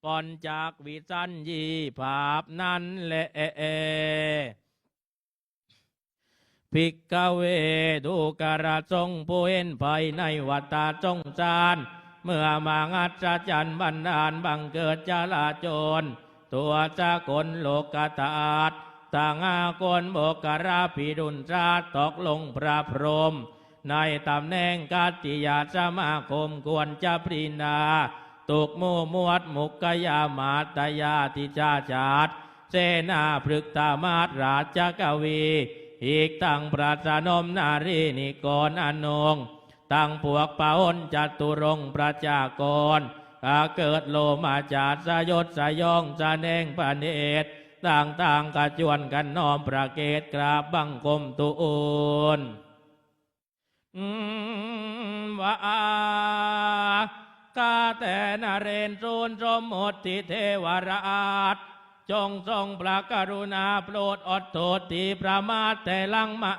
ปอนจากวิสัญญีภาพนั้นแหละภิกขเวดูกระทรงผู้เห็นภัยในวัฏสงสารเมื่อมางัจจันบันดาลบังเกิดจลาจรตัวจะคนโลกตาดต่างอาคนโบกราภิดุลชาตกลงพระพรหมในตำแหน่งกัตติยาสมาคมควรจะปรีนาตุกมูมวดมุกกยามาตยาติจาจาดเสนาพฤกษามาตราชกวีอีกตั้งปราชนมนารีนิกรอนงตั้งพวกปะหนจัตุรงประจากรเกิดโลมาจาดสยศสยองแสดงพระเนตรต่างกระจวนกันน้อมประเกตกราบบังคมทูลวากา แต่นเรนทรูนสมมติเทวราชจงทรงพระกรุณาโปรดอดโทษที่ประมาทแต่ลังมา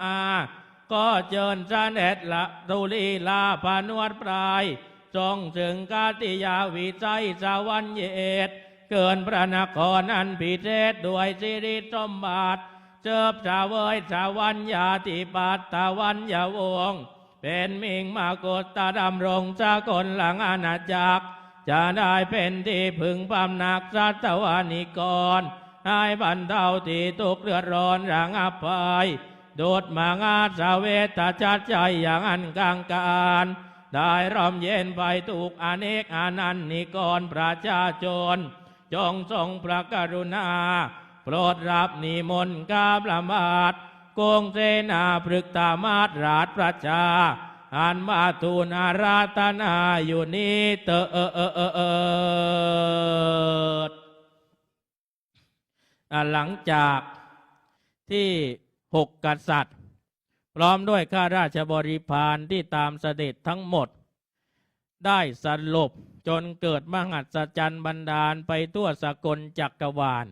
ก็เจิญเสด็จละตุลีลาพานวดปลายจงถึงกาติยาวิจัยสวรรค์เยตเกินพระนครอันพิเศษด้วยสิริสมบัติเจิบสาเวยสวรรค์ยาติปัตตวัญญาวงศ์เป็นมิงมากฏตาดำรงจากลหลังอาณาจักรจะได้เป็นที่พึงพำนักสัตวานิกรให้บรรเทาที่ทุกข์เดือดร้อนระงับภัยโดดมางาสเวตจัดใจอย่างอันกลางการได้ร่มเย็นไปทุกอเนกอานันนิกรประชาชนจงทรงพระกรุณาโปรดรับนิมนต์กาประมาทกงเสนาพฤกษามาตราชประชาอันมาทูลอาราธนาอยู่นี้เติดหลังจากที่6 กษัตริย์พร้อมด้วยข้าราชบริพารที่ตามเสด็จทั้งหมดได้สลบจนเกิดมหัศจรรย์บันดาลไปทั่วสกลจักรวาล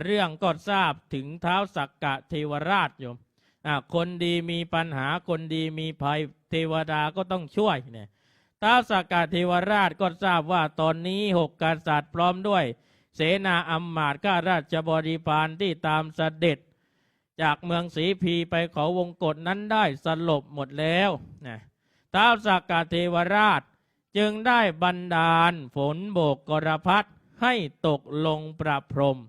เรื่องก็ทราบถึงท้าวสักกะเทวราชโยมคนดีมีปัญหาคนดีมีภัยเทวดาก็ต้องช่วยเนี่ยท้าวสักกะเทวราชก็ทราบว่าตอนนี้6 กษัตริย์พร้อมด้วยเสนาอำมาตย์ข้าราชบริพารที่ตามเสด็จจากเมืองสีพีไปขอวงกฏนั้นได้สลบหมดแล้วนะท้าวสักกะเทวราชจึงได้บันดาลฝนโบกกรพัดให้ตกลงประพรม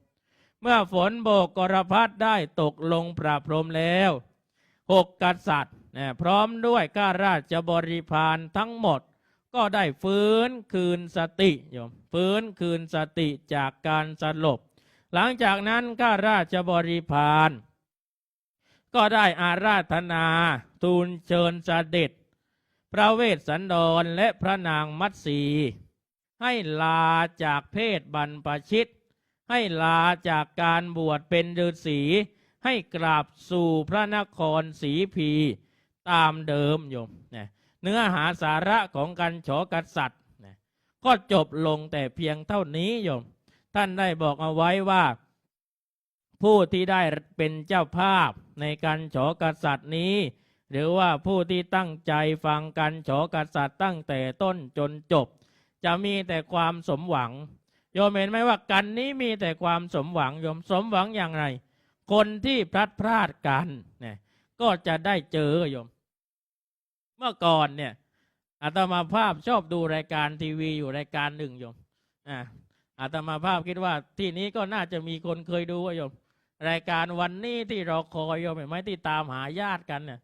เมื่อฝนโบกกรพัดได้ตกลงประพรมแล้ว6 กษัตริย์พร้อมด้วยข้าราชบริพารทั้งหมดก็ได้ฟื้นคืนสติโยมฟื้นคืนสติจากการสลบหลังจากนั้นข้าราชบริพารก็ได้อาราธนาทูลเชิญเสด็จพระเวสสันดรและพระนางมัตสีให้ลาจากเพศบรรพชิตให้ลาจากการบวชเป็นฤาษีให้กราบสู่พระนครศรีพีตามเดิมโยมเนื้อหาสาระของการฉกษัตริย์ก็จบลงแต่เพียงเท่านี้โยมท่านได้บอกเอาไว้ว่าผู้ที่ได้เป็นเจ้าภาพในการฉกษัตริย์นี้หรือว่าผู้ที่ตั้งใจฟังการฉกษัตริย์ตั้งแต่ต้นจนจบจะมีแต่ความสมหวังโยมเห็นไหมว่ากันนี้มีแต่ความสมหวังโยมสมหวังอย่างไรคนที่พลัดพรากกันเนี่ยก็จะได้เจอโยมเมื่อก่อนเนี่ยอาตมาภาพชอบดูรายการทีวีอยู่รายการหนึ่งโยมอาตมาภาพคิดว่าที่นี้ก็น่าจะมีคนเคยดูโยมรายการวันนี้ที่รอคอยโยมเห็นไหมที่ตามหาญาติกันเนี่ย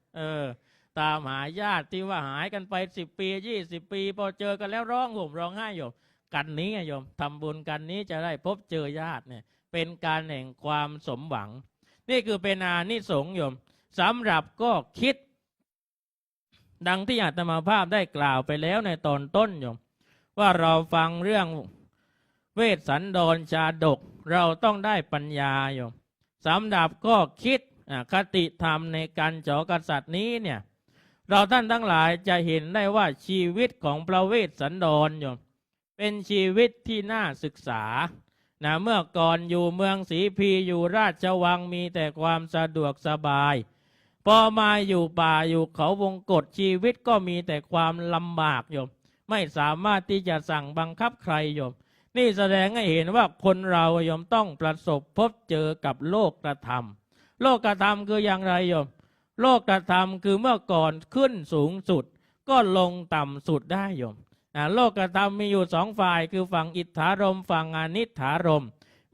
ตามหาญาติที่ว่าหายกันไป10 ปี20 ปีพอเจอกันแล้วร้องห่มร้องไห้โยมกันนี้โยมทำบุญกันนี้จะได้พบเจอญาติเนี่ยเป็นการแห่งความสมหวังนี่คือเป็นอานิสงส์โยมสำหรับก็คิดดังที่อาตมาภาพได้กล่าวไปแล้วในตอนต้นโยมว่าเราฟังเรื่องเวสสันดรชาดกเราต้องได้ปัญญาโยมสำหรับก็คิดคติธรรมในการฉกษัตริย์นี้เนี่ยเราท่านทั้งหลายจะเห็นได้ว่าชีวิตของพระเวสสันดรโยมเป็นชีวิตที่น่าศึกษาเมื่อก่อนอยู่เมืองศรีพีอยู่ราชวังมีแต่ความสะดวกสบายพอมาอยู่ป่าอยู่เขาวงกฏชีวิตก็มีแต่ความลำบากโยมไม่สามารถที่จะสั่งบังคับใครโยมนี่แสดงให้เห็นว่าคนเราโยมต้องประสบพบเจอกับโลกธรรมโลกธรรมคืออย่างไรโยมโลกธรรมคือเมื่อก่อนขึ้นสูงสุดก็ลงต่ำสุดได้โยมโลกธรรมมีอยู่2 ฝ่ายคือฝั่งอิทธารมฝั่งอนิทธารม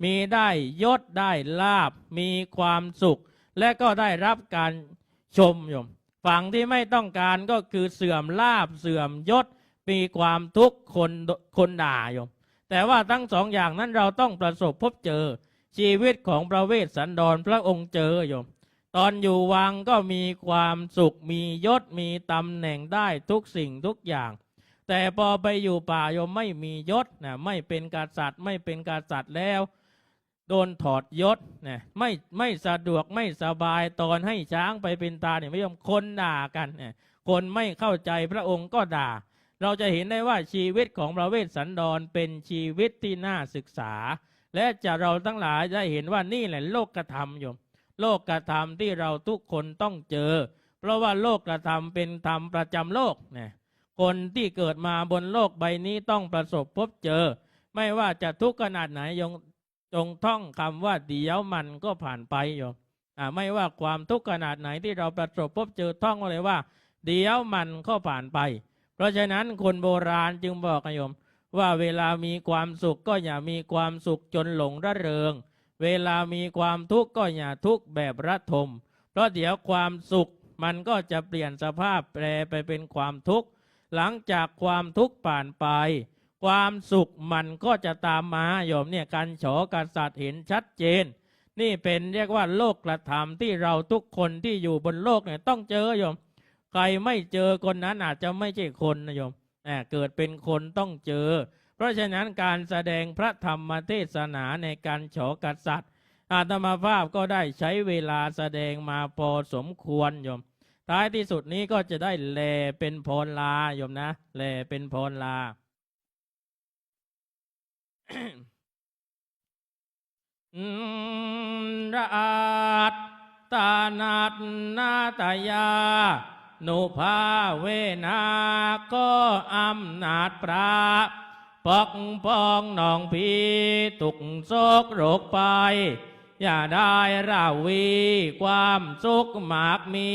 มีได้ยศได้ลาภมีความสุขและก็ได้รับการชมโยมฝั่งที่ไม่ต้องการก็คือเสื่อมลาภเสื่อมยศมีความทุกข์คนด่าโยมแต่ว่าทั้ง2 อย่างนั้นเราต้องประสบพบเจอชีวิตของพระเวสสันดรพระองค์เจอโยมตอนอยู่วังก็มีความสุขมียศมีตำแหน่งได้ทุกสิ่งทุกอย่างแต่พอไปอยู่ป่าโยมไม่มียศไม่เป็นกษัตริย์ไม่เป็นกษัตริย์แล้วโดนถอดยศไม่สะดวกไม่สบายตอนให้ช้างไปเป็นตาเนี่ยไม่ยอมคนด่ากันคนไม่เข้าใจพระองค์ก็ด่า เราจะเห็นได้ว่าชีวิตของพระเวสสันดรเป็นชีวิตที่น่าศึกษาและจะเราทั้งหลายได้เห็นว่านี่แหละโลกธรรมโยมโลกธรรมที่เราทุกคนต้องเจอเพราะว่าโลกธรรมเป็นธรรมประจำโลกเนี่ยคนที่เกิดมาบนโลกใบนี้ต้องประสบพบเจอไม่ว่าจะทุกข์ขนาดไหนจงท่องคำว่าเดี๋ยวมันก็ผ่านไปโยมไม่ว่าความทุกข์ขนาดไหนที่เราประสบพบเจอท่องไว้เลยว่าเดี๋ยวมันก็ผ่านไปเพราะฉะนั้นคนโบราณจึงบอกโยมว่าเวลามีความสุขก็อย่ามีความสุขจนหลงระเริงเวลามีความทุกข์ก็อย่าทุกข์แบบระทมเพราะเดี๋ยวความสุขมันก็จะเปลี่ยนสภาพแปรไปเป็นความทุกข์หลังจากความทุกข์ผ่านไปความสุขมันก็จะตามมาโยมเนี่ยการโฉกษัตริย์เห็นชัดเจนนี่เป็นเรียกว่าโลกธรรมที่เราทุกคนที่อยู่บนโลกเนี่ยต้องเจอโยมใครไม่เจอคนนั้นอาจจะไม่ใช่คนนะโยมเกิดเป็นคนต้องเจอเพราะฉะนั้นการแสดงพระธรรมเทศนาในการโฉกษัตริย์อาตมาภาพก็ได้ใช้เวลาแสดงมาพอสมควรโยมท้ายที่สุดนี้ก็จะได้แลเป็นพรลาโยมนะแลเป็นพรลา ราตตานัตนาตายานุภาเวนาก็อำนาจพระปกป้องน้องพี่ตุกโศกโรคไปอย่าได้ราวีความสุขมากมี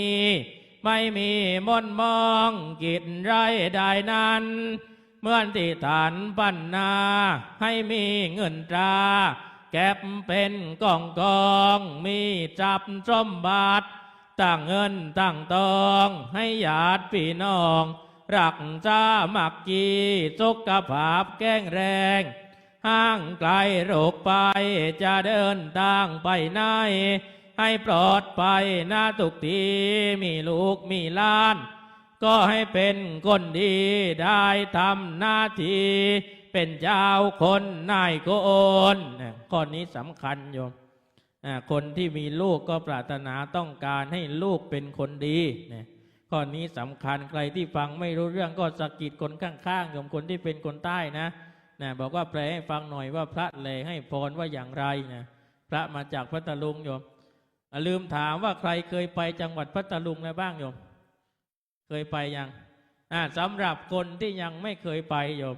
ไม่มีมนมองกิจไรใดนั้นเหมือนที่ฐานปัญนาให้มีเงินตราเก็บเป็นกองมีจับสมบัติตั้งเงินตั้งทองให้ญาติพี่น้องรักษามักกีสุขภาพแข็งแรงห่างไกลโรคไปจะเดินทางไปไหนให้ปลอดภัยนาทุกทีมีลูกมีหลานก็ให้เป็นคนดีได้ทำหน้าที่เป็นเจ้าคนนายคนข้อนี้สำคัญโยมคนที่มีลูกก็ปรารถนาต้องการให้ลูกเป็นคนดีข้อนี้สำคัญใครที่ฟังไม่รู้เรื่องก็สะกิดคนข้างๆโยมคนที่เป็นคนใต้นะบอกว่าแปลให้ฟังหน่อยว่าพระเลให้พรว่าอย่างไรนะพระมาจากพัทลุงโยมลืมถามว่าใครเคยไปจังหวัดพัทลุงแล้วบ้างโยมเคยไปยังสำหรับคนที่ยังไม่เคยไปโยม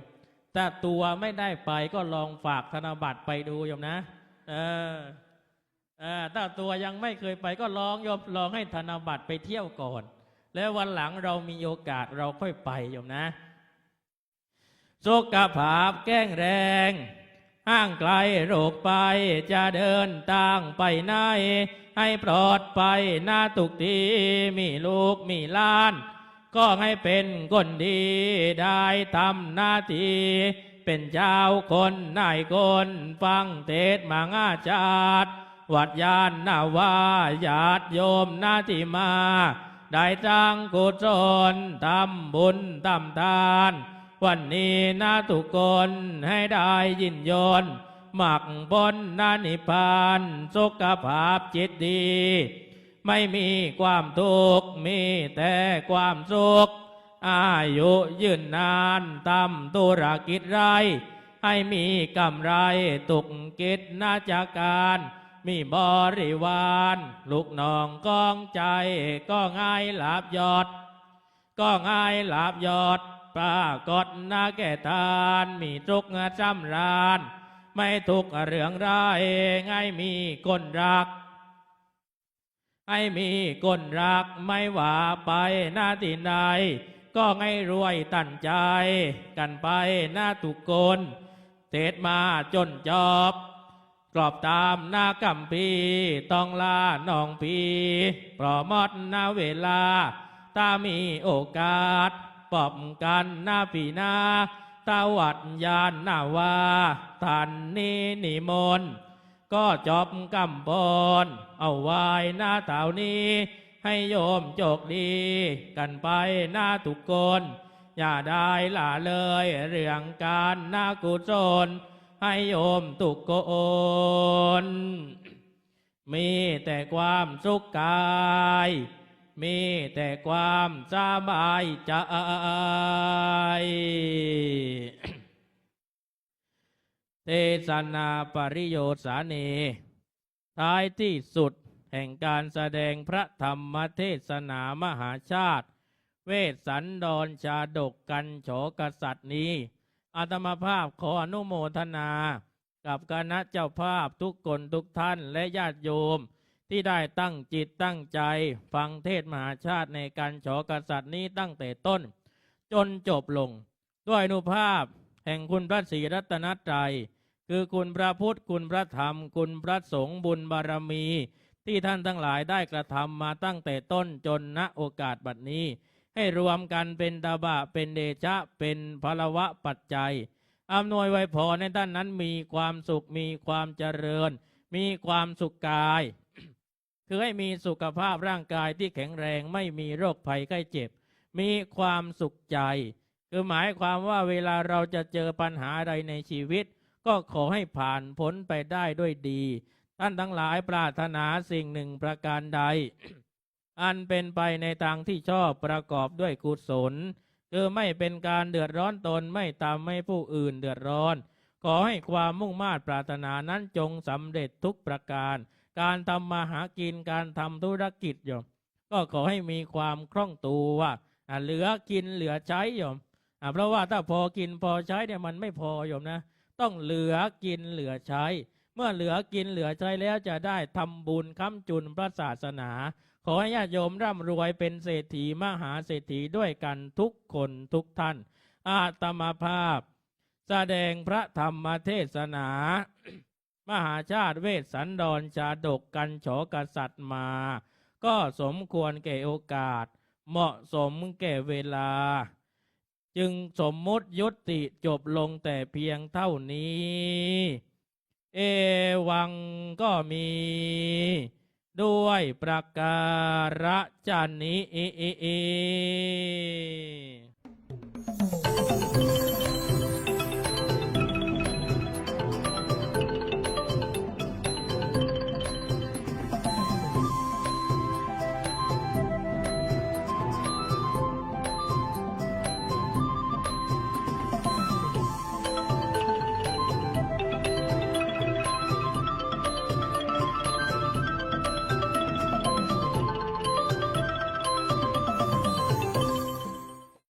ถ้าตัวไม่ได้ไปก็ลองฝากธนบัตรไปดูโยมนะถ้าตัวยังไม่เคยไปก็ลองโยมลองให้ธนบัตรไปเที่ยวก่อนแล้ววันหลังเรามีโอกาสเราค่อยไปโยมนะสุขภาพแข็งแรงห่างไกลโรคไปจะเดินทางไปไหนให้ปลอดภัยหน้าทุกทีมีลูกมีหลานก็ให้เป็นคนดีได้ทำหน้าที่เป็นเจ้าคนนายคนฟังเทศน์มางาจาดวัดยานนาวาญาติโยมนาที่มาได้จ้างกุศลทำบุญทำทานวันนี้นาทุกคนให้ได้ยินยนต์มักบนนานิพพานสุขภาพจิตดีไม่มีความทุกข์มีแต่ความสุขอายุยืนนานทำธุรกิจไรให้มีกำไรตุกกิจนาจากการมีบริวารลูกน้องกองใจก็ง่ายลาบยอดก็ง่ายลาบยอดปรากฏนาแก่ทานมีทุกข์จำรานไม่ทุกข์เรื่องร้ายให้มีคนรักให้มีคนรักไม่ว่าไปหน้าที่ใดก็ให้รวยตั้งใจกันไปหน้าทุกคนเทศมาจนจบกรอบตามหน้ากำพีต้องลาน้องพีปลอมดหน้าเวลาถ้ามีโอกาสปอบกันหน้าปีหน้าตาวัดยานนาวาท่านนี้นิมนต์ก็จบกำบนเอาไว้หน้าเต่านี้ให้โยมโชคดีกันไปหน้าทุกคนอย่าได้ละเลยเรื่องการหน้ากุศลให้โยมทุกคนมีแต่ความสุขกาย มีแต่ความสบายใจ เทศนาปริโยสานีท้ายที่สุดแห่งการแสดงพระธรรมเทศนามหาชาติเวสสันดรชาดกกันโฉกษัตริย์นี้อาตมาภาพขออนุโมทนากับคณะเจ้าภาพทุกคนทุกท่านและญาติโยมที่ได้ตั้งจิตตั้งใจฟังเทศมหาชาติในการโฉกษัตริย์นี้ตั้งแต่ต้นจนจบลงด้วยอนุภาพแห่งคุณพระศรีรัตนตรัยคือคุณพระพุทธคุณพระธรรมคุณพระสงฆ์บุญบารมีที่ท่านทั้งหลายได้กระทำมาตั้งแต่ต้นจนณโอกาสบัดนี้ให้รวมกันเป็นตบะเป็นเดชะเป็นพลวะปัจจัยอำนวยไว้พรในท่านนั้นมีความสุขมีความเจริญมีความสุขกาย คือให้มีสุขภาพร่างกายที่แข็งแรงไม่มีโรคภัยไข้เจ็บมีความสุขใจคือหมายความว่าเวลาเราจะเจอปัญหาใดในชีวิตก็ขอให้ผ่านพ้นไปได้ด้วยดีท่านทั้งหลายปรารถนาสิ่งหนึ่งประการใด อันเป็นไปในทางที่ชอบประกอบด้วยกุศลคือไม่เป็นการเดือดร้อนตนไม่ทำให้ผู้อื่นเดือดร้อนขอให้ความมุ่งมา่ปรารถนานั้นจงสำเร็จทุกประการการทำมาหากินการทำธุรกิจโยมก็ขอให้มีความคล่องตัวเหลือกินเหลือใช้โยมเพราะว่าถ้าพอกินพอใช้เนี่ยมันไม่พอโยมนะต้องเหลือกินเหลือใช้เมื่อเหลือกินเหลือใช้แล้วจะได้ทำบุญค้ำจุนพระศาสนาขอให้ญาติโยมร่ำรวยเป็นเศรษฐีมหาเศรษฐีด้วยกันทุกคนทุกท่านอาตมาภาพแสดงพระธรรมเทศนา มหาชาติเวสสันดรชาดกกันโฉกษัตริย์มาก็สมควรแก่โอกาสเหมาะสมแก่เวลาจึงสมมุติยุติจบลงแต่เพียงเท่านี้เอวังก็มีด้วยประการฉนี้